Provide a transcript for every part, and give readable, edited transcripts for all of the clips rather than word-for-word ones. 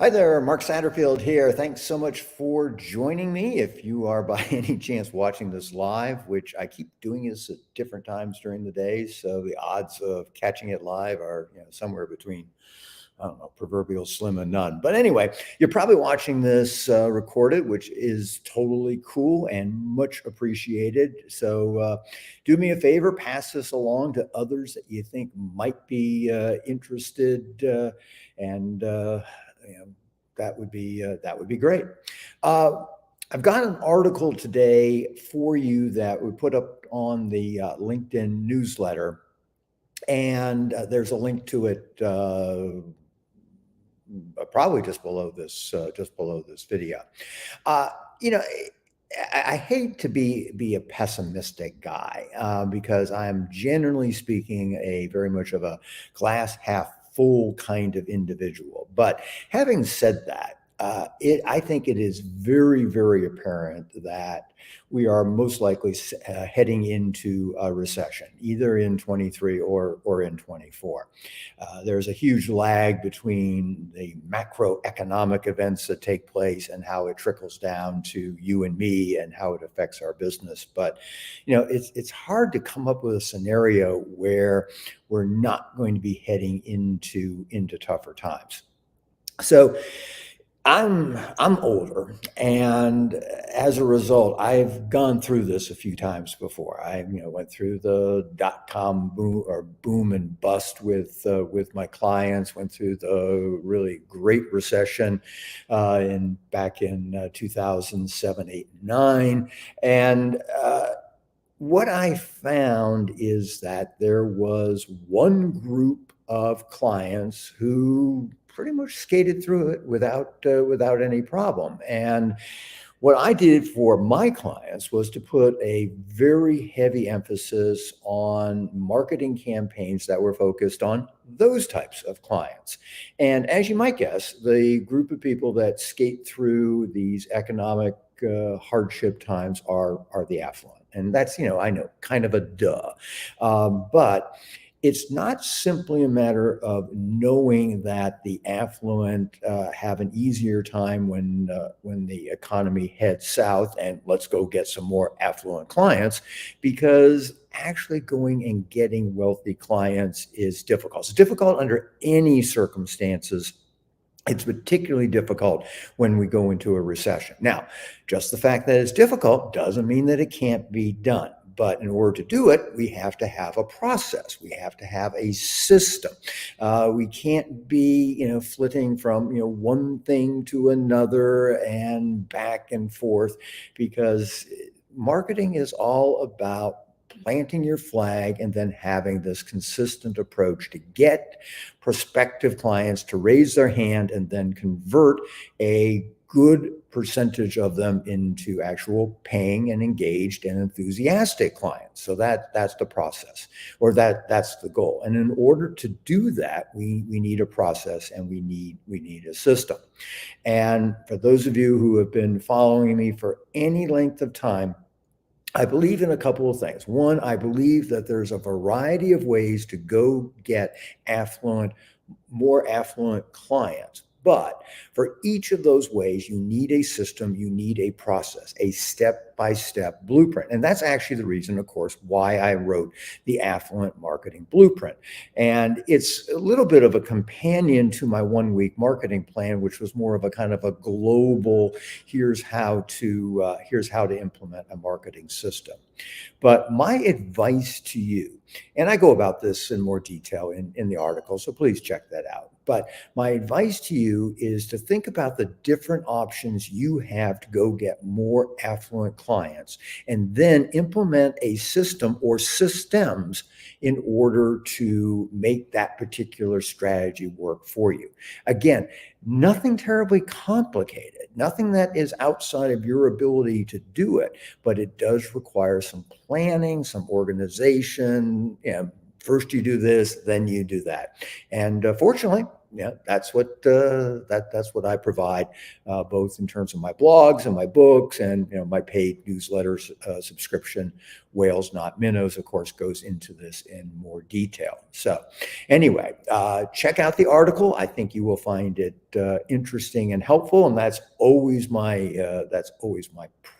Hi there, Mark Satterfield here. Thanks so much for joining me. If you are by any chance watching this live, which I keep doing this at different times during the day, so the odds of catching it live are somewhere between, I don't know, proverbial slim and none. But anyway, you're probably watching this recorded, which is totally cool and much appreciated. So do me a favor, pass this along to others that you think might be interested, and you know, that would be great. Uh, I've got an article today for you that we put up on the LinkedIn newsletter, and there's a link to it probably just below this video. Uh, you know, I hate to be a pessimistic guy because I'm generally speaking a very much of a glass half full kind of individual. But having said that, I think it is very, very apparent that we are most likely heading into a recession, either in 23 or in 24. There's a huge lag between the macroeconomic events that take place and how it trickles down to you and me and how it affects our business. But it's hard to come up with a scenario where we're not going to be heading into tougher times. So I'm older, and as a result, I've gone through this a few times before. I went through the dot-com boom and bust with my clients. Went through the really great recession in back in 2007, 8, 9, and what I found is that there was one group of clients who pretty much skated through it without any problem. And what I did for my clients was to put a very heavy emphasis on marketing campaigns that were focused on those types of clients. And as you might guess, the group of people that skate through these economic hardship times are the affluent. And that's, I know, kind of a duh. But it's not simply a matter of knowing that the affluent have an easier time when the economy heads south, and let's go get some more affluent clients, because actually going and getting wealthy clients is difficult. It's difficult under any circumstances. It's particularly difficult when we go into a recession. Now, just the fact that it's difficult doesn't mean that it can't be done. But in order to do it, we have to have a process. We have to have a system. We can't be, flitting from, one thing to another and back and forth, because marketing is all about planting your flag and then having this consistent approach to get prospective clients to raise their hand and then convert a good percentage of them into actual paying and engaged and enthusiastic clients. So that's the process, or that's the goal. And in order to do that, we need a process, and we need a system. And for those of you who have been following me for any length of time, I believe in a couple of things. One, I believe that there's a variety of ways to go get more affluent clients. But for each of those ways, you need a system, you need a process, a step-by-step blueprint. And that's actually the reason, of course, why I wrote the Affluent Marketing Blueprint. And it's a little bit of a companion to my 1-week marketing plan, which was more of a kind of a global, here's how to implement a marketing system. But my advice to you, and I go about this in more detail in the article, so please check that out. But my advice to you is to think about the different options you have to go get more affluent clients, and then implement a system or systems in order to make that particular strategy work for you. Again, nothing terribly complicated, nothing that is outside of your ability to do it, but it does require some planning, some organization. First you do this, then you do that. And fortunately, that's what I provide, both in terms of my blogs and my books and my paid newsletter subscription Whales Not Minnows, of course, goes into this in more detail. So anyway, check out the article. I think you will find it interesting and helpful, and that's always my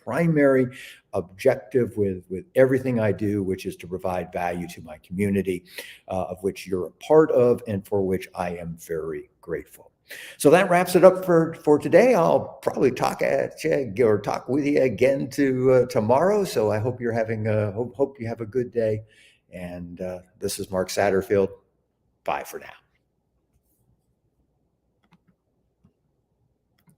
primary objective with everything I do, which is to provide value to my community, of which you're a part of, and for which I am very grateful. So that wraps it up for today. I'll probably talk with you again tomorrow. So I hope hope you have a good day. And this is Mark Satterfield. Bye for now.